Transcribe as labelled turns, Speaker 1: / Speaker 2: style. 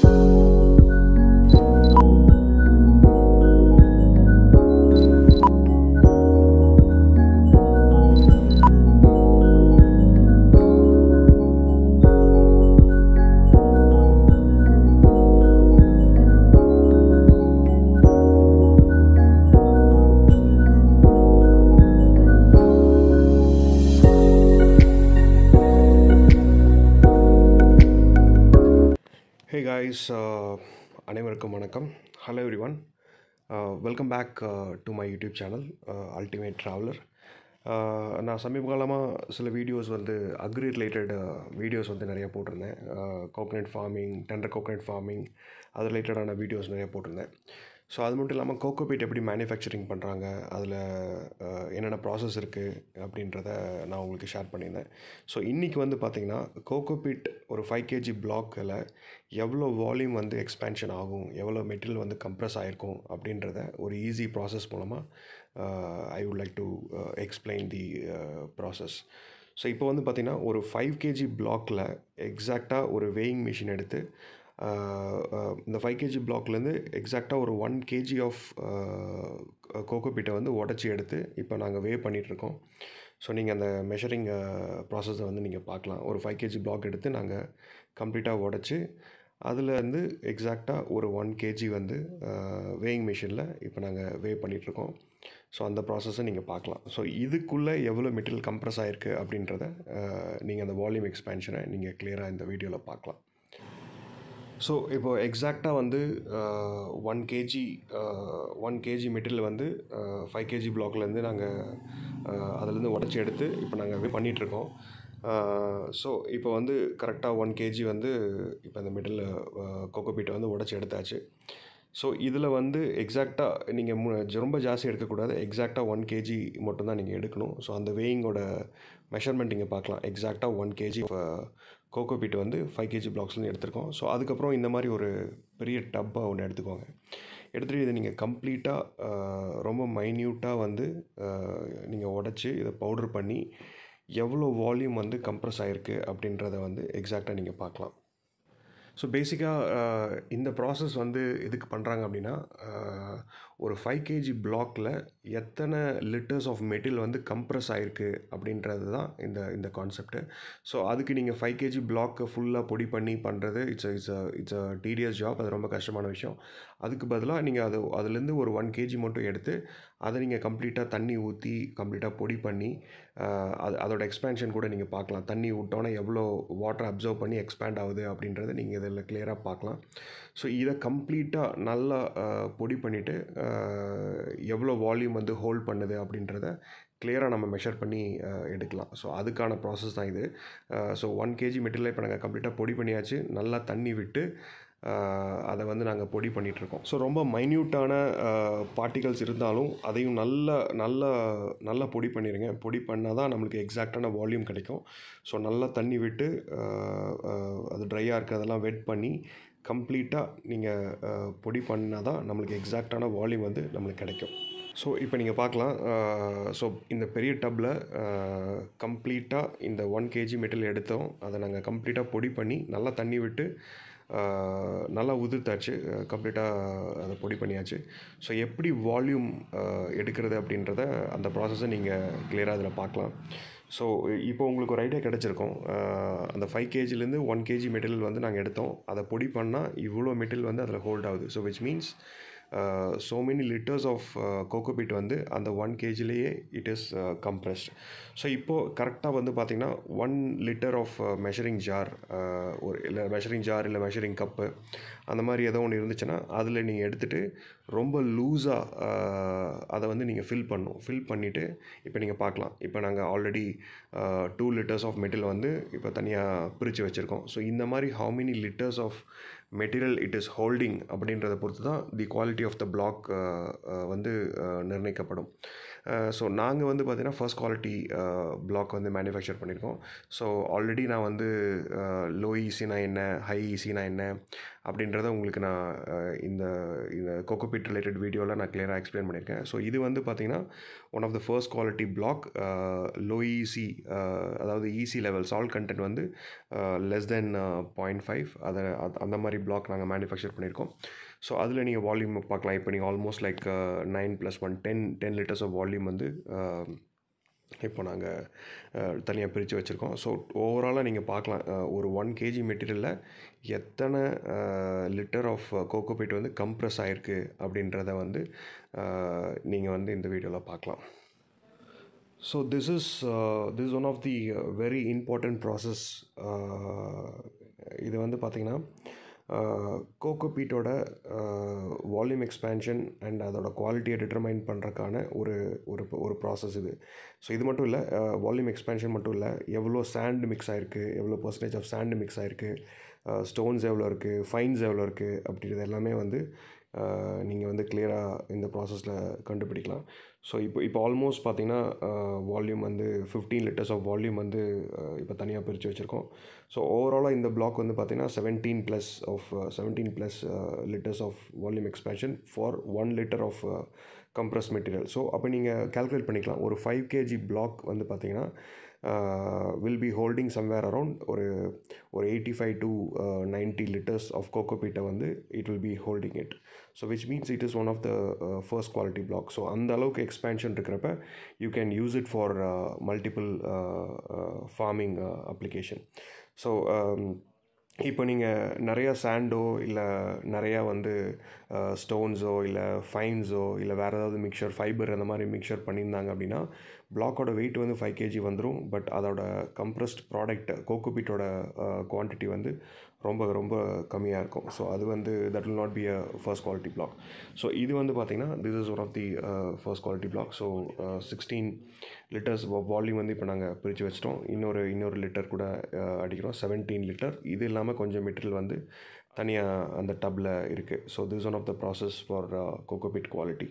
Speaker 1: Hey guys, அனைவருக்கும் வணக்கம். Hello everyone. Welcome back to my YouTube channel, Ultimate Traveler. நான் சமீப காலமாக சில வீடியோஸ் வந்து அக்ரி ரிலேட்டட் வீடியோஸ் வந்து நிறையா போட்டிருந்தேன். Coconut farming, tender coconut farming அது ரிலேட்டடான வீடியோஸ் நிறையா போட்டிருந்தேன். ஸோ அது மட்டும் இல்லாமல் கோகோபீட் எப்படி மேனுஃபேக்சரிங் பண்ணுறாங்க, அதில் என்னென்ன ப்ராசஸ் இருக்குது அப்படின்றத நான் உங்களுக்கு ஷேர் பண்ணியிருந்தேன். ஸோ இன்றைக்கி வந்து பார்த்திங்கன்னா கோகோபீட் ஒரு 5 kg பிளாக்கில் எவ்வளோ வால்யூம் வந்து எக்ஸ்பேன்ஷன் ஆகும், எவ்வளோ மெட்டீரியல் வந்து கம்ப்ரஸ் ஆகிருக்கும் அப்படின்றத ஒரு ஈஸி ப்ராசஸ் மூலமாக I would like to explain the process. So இப்போ வந்து பார்த்திங்கன்னா ஒரு 5 kg பிளாக்கில் எக்ஸாக்டாக ஒரு வேயிங் மிஷின் எடுத்து இந்த 5 kg பிளாக்லேருந்து எக்ஸாக்டாக ஒரு 1 kg ஆஃப் கோகோபீட்டை வந்து உடச்சி எடுத்து இப்போ நாங்கள் பண்ணிகிட்ருக்கோம். ஸோ நீங்கள் அந்த மெஷரிங் ப்ராசஸை வந்து நீங்கள் பார்க்கலாம். ஒரு 5 kg பிளாக் எடுத்து நாங்கள் கம்ப்ளீட்டாக உடச்சி அதிலேருந்து எக்ஸாக்டாக ஒரு 1 kg வந்து வேயிங் மிஷினில் இப்போ நாங்கள் பண்ணிகிட்ருக்கோம். ஸோ அந்த ப்ராசஸை நீங்கள் பார்க்கலாம். ஸோ இதுக்குள்ளே எவ்வளோ மெட்டீரியல் கம்ப்ரஸ் ஆகிருக்கு அப்படின்றத நீங்கள் அந்த வால்யூம் எக்ஸ்பேன்ஷனை நீங்கள் கிளியராக இந்த வீடியோவில் பார்க்கலாம். ஸோ இப்போது எக்ஸாக்டாக வந்து 1 kg மெட்டீரியல் வந்து 5 kg பிளாக்லேருந்து நாங்கள் அதிலேருந்து உடச்சி எடுத்து இப்போ நாங்கள் பண்ணிகிட்ருக்கோம். ஸோ இப்போ வந்து கரெக்டாக 1 kg வந்து இப்போ அந்த மெட்டீரியல் கோகோபீட்டை வந்து உடச்சி எடுத்தாச்சு. ஸோ இதில் வந்து எக்ஸாக்டாக நீங்கள் ரொம்ப ஜாஸ்தி எடுக்கக்கூடாது. எக்ஸாக்டாக 1 kg மட்டும்தான் நீங்கள் எடுக்கணும். ஸோ அந்த வேயிங்கோட மெஷர்மெண்ட் நீங்கள் பார்க்கலாம். எக்ஸாக்டாக 1 kg கோகோபீட் வந்து 5 kg பிளாக்ஸ்லேருந்து எடுத்திருக்கோம். ஸோ அதுக்கப்புறம் இந்த மாதிரி ஒரு பெரிய டப்பாக ஒன்று எடுத்துக்கோங்க. எடுத்துகிட்டு இதை நீங்கள் கம்ப்ளீட்டாக ரொம்ப மைன்யூட்டாக வந்து நீங்கள் உடச்சி இதை பவுடர் பண்ணி எவ்வளோ வால்யூம் வந்து கம்ப்ரஸ் ஆகிருக்கு அப்படின்றத வந்து எக்ஸாக்டாக நீங்கள் பார்க்கலாம். ஸோ பேசிக்காக இந்த ப்ராசஸ் வந்து எதுக்கு பண்ணுறாங்க அப்படின்னா, ஒரு 5 kg பிளாக்கில் எத்தனை லிட்டர்ஸ் ஆஃப் மெட்டீரியல் வந்து கம்ப்ரஸ் ஆகிருக்கு அப்படின்றது தான் இந்த கான்செப்ட்டு. ஸோ அதுக்கு நீங்கள் 5 kg பிளாக்கை ஃபுல்லாக பொடி பண்ணி பண்ணுறது இட்ஸ் அ டீடியஸ் ஜாப். அது ரொம்ப கஷ்டமான விஷயம். அதுக்கு பதிலாக நீங்கள் அதுலேருந்து ஒரு 1 kg மட்டும் எடுத்து அதை நீங்கள் கம்ப்ளீட்டாக தண்ணி ஊற்றி கம்ப்ளீட்டாக பொடி பண்ணி அதோட எக்ஸ்பேன்ஷன் கூட நீங்கள் பார்க்கலாம். தண்ணி விட்டோன்னே எவ்வளோ வாட்டர் அப்சர்வ் பண்ணி எக்ஸ்பேண்ட் ஆகுது அப்படின்றத நீங்கள் இதில் கிளியராக பார்க்கலாம். ஸோ இதை கம்ப்ளீட்டாக நல்லா பொடி பண்ணிவிட்டு எவ்வளோ வால்யூம் வந்து ஹோல்ட் பண்ணுது அப்படின்றத கிளியராக நம்ம மெஷர் பண்ணி எடுக்கலாம். ஸோ அதுக்கான ப்ராசஸ் தான் இது. ஸோ 1 kg மெட்டீரியல் இப்போ நாங்கள் கம்ப்ளீட்டாக பொடி பண்ணியாச்சு. நல்லா தண்ணி விட்டு அதை வந்து நாங்கள் பொடி பண்ணிகிட்ருக்கோம். ஸோ ரொம்ப மைன்யூட்டான பார்ட்டிகல்ஸ் இருந்தாலும் அதையும் நல்லா பொடி பண்ணிடுங்க. பொடி பண்ணால் தான் நம்மளுக்கு எக்ஸாக்டான வால்யூம் கிடைக்கும். ஸோ நல்லா தண்ணி விட்டு அது ட்ரையாக இருக்கிறதெல்லாம் வெட் பண்ணி கம்ப்ளீட்டாக நீங்கள் பொடி பண்ணால் தான் நம்மளுக்கு எக்ஸாக்டான வால்யூம் வந்து நம்மளுக்கு கிடைக்கும். ஸோ இப்போ நீங்கள் பார்க்கலாம். ஸோ இந்த பெரிய டப்பில் கம்ப்ளீட்டாக இந்த 1 kg மெட்டீரியல் எடுத்தோம். அதை நாங்கள் கம்ப்ளீட்டாக பொடி பண்ணி நல்லா தண்ணி விட்டு நல்லா உதிர்த்தாச்சு. கம்ப்ளீட்டாக அதை பொடி பண்ணியாச்சு. ஸோ எப்படி வால்யூம் எடுக்கிறது அப்படின்றத அந்த ப்ராசஸை நீங்கள் கிளியராக அதில் பார்க்கலாம். ஸோ இப்போ உங்களுக்கு ஒரு ஐடியா கிடச்சிருக்கும். அந்த 5 kgலேருந்து 1 kg மெட்டீரியல் வந்து நாங்கள் எடுத்தோம். அதை பொடி பண்ணால் இவ்வளோ மெட்டீரியல் வந்து அதில் ஹோல்ட் ஆகுது. So which means so many liters of cocopeat வந்து அந்த 1 kgலேயே இட் இஸ் கம்ப்ரெஸ்ட். ஸோ இப்போது கரெக்டாக வந்து பார்த்திங்கன்னா 1 liter ஆஃப் மெஷரிங் ஜார் இல்லை மெஷரிங் ஜார் இல்லை மெஷரிங் கப்பு அந்த மாதிரி ஏதோ ஒன்று இருந்துச்சுன்னா அதில் நீங்கள் எடுத்துகிட்டு ரொம்ப லூஸாக அதை வந்து நீங்கள் ஃபில் பண்ணிவிட்டு இப்போ நீங்கள் பார்க்கலாம். இப்போ நாங்கள் ஆல்ரெடி 2 liters ஆஃப் மெட்டீரியல் வந்து இப்போ தனியாக பிரித்து வச்சுருக்கோம். ஸோ இந்த மாதிரி how many litres of material it is holding அப்படின்றத பொறுத்து தான் the quality of the block வந்து நிர்ணயிக்கப்படும். ஸோ நாங்கள் வந்து பார்த்திங்கன்னா ஃபர்ஸ்ட் குவாலிட்டி பிளாக் வந்து மேனுஃபேக்சர் பண்ணியிருக்கோம். ஸோ ஆல்ரெடி நான் வந்து லோ ஈசினா என்ன, ஹை ஈசினா என்ன அப்படின்றத உங்களுக்கு நான் இந்த கோகோபீட் ரிலேட்டட் வீடியோவில் நான் கிளியராக எக்ஸ்பிளைன் பண்ணியிருக்கேன். ஸோ இது வந்து பார்த்திங்கன்னா one of the first quality block. Low easy அதாவது ஈசி லெவல் சால்ட் கண்டென்ட் வந்து லெஸ் தென் 0.5 அந்த மாதிரி பிளாக் நாங்கள் மேனுஃபேக்சர் பண்ணியிருக்கோம். ஸோ அதில் நீங்கள் வால்யூம் பார்க்கலாம். இப்போ நீங்கள் almost like 9+1 10 litres of volume வந்து இப்போ நாங்கள் தனியாக பிரித்து வச்சுருக்கோம். ஸோ ஓவராலாக நீங்கள் பார்க்கலாம் ஒரு 1 kg மெட்டீரியலில் எத்தனை லிட்டர் ஆஃப் கோகோபீட் வந்து கம்ப்ரெஸ் ஆகிருக்கு அப்படின்றத வந்து நீங்கள் வந்து இந்த வீடியோவில் பார்க்கலாம். So this is one of the very important process. இது வந்து பார்த்திங்கன்னா கோகோபீட்டோட வால்யூம் எக்ஸ்பேன்ஷன் அண்ட் அதோட குவாலிட்டியை டிட்டர்மைன் பண்ணுறக்கான ஒரு ப்ராசஸ் இது. ஸோ இது மட்டும் இல்லை, வால்யூம் எக்ஸ்பேன்ஷன் மட்டும் இல்லை, எவ்வளோ சாண்ட் மிக்ஸ் ஆகிருக்கு, எவ்வளோ பர்சன்டேஜ் ஆஃப் சாண்ட் மிக்ஸ் ஆகிருக்கு, ஸ்டோன்ஸ் எவ்வளோ இருக்குது, ஃபைன்ஸ் எவ்வளோ இருக்குது அப்படின்றது எல்லாமே வந்து நீங்கள் வந்து கிளியராக இந்த ப்ராசஸில் கண்டுபிடிக்கலாம். ஸோ இப்போ ஆல்மோஸ்ட் பார்த்திங்கன்னா வால்யூம் வந்து 15 லிட்டர்ஸ் ஆஃப் வால்யூம் வந்து இப்போ தனியாக பிரித்து வச்சுருக்கோம். ஸோ ஓவராலாக இந்த பிளாக் வந்து பார்த்திங்கன்னா 17+ litres of volume expansion for 1 litre of compress material. So அப்போ நீங்கள் கால்குலேட் பண்ணிக்கலாம். ஒரு 5 kg பிளாக் வந்து பார்த்திங்கன்னா will be holding somewhere around ஒரு 85 to 90 liters of cocopeat வந்து it will be holding it. So which means it is one of the first quality block. So அந்த அளவுக்கு எக்ஸ்பேன்ஷன் இருக்கிறப்ப you can use it for multiple farming application. So இப்போ நீங்கள் நிறையா சாண்டோ இல்லை நிறையா வந்து ஸ்டோன்ஸோ இல்லை ஃபைன்ஸோ இல்லை வேறு ஏதாவது மிக்சர் ஃபைபர் அந்த மாதிரி மிக்சர் பண்ணியிருந்தாங்க அப்படின்னா பிளாக்கோட வெயிட் வந்து 5 kg வந்துடும். பட் அதோட கம்ப்ரஸ்ட் ப்ராடக்ட் கோகோபீட்டோட குவான்டிட்டி வந்து ரொம்ப ரொம்ப கம்மியாக இருக்கும். ஸோ அது வந்து that will not be a first quality block. So இது வந்து பார்த்திங்கன்னா this is one of the first quality block. So 16 litres volume வந்து இப்போ நாங்கள் பிரித்து வச்சிட்டோம். இன்னொரு லிட்டர் கூட அடிக்கிறோம், 17 லிட்டர். இது இல்லாமல் கொஞ்சம் மெட்டீரியல் வந்து தனியாக அந்த டப்பில் இருக்குது. So this one of the process for cocopeat quality.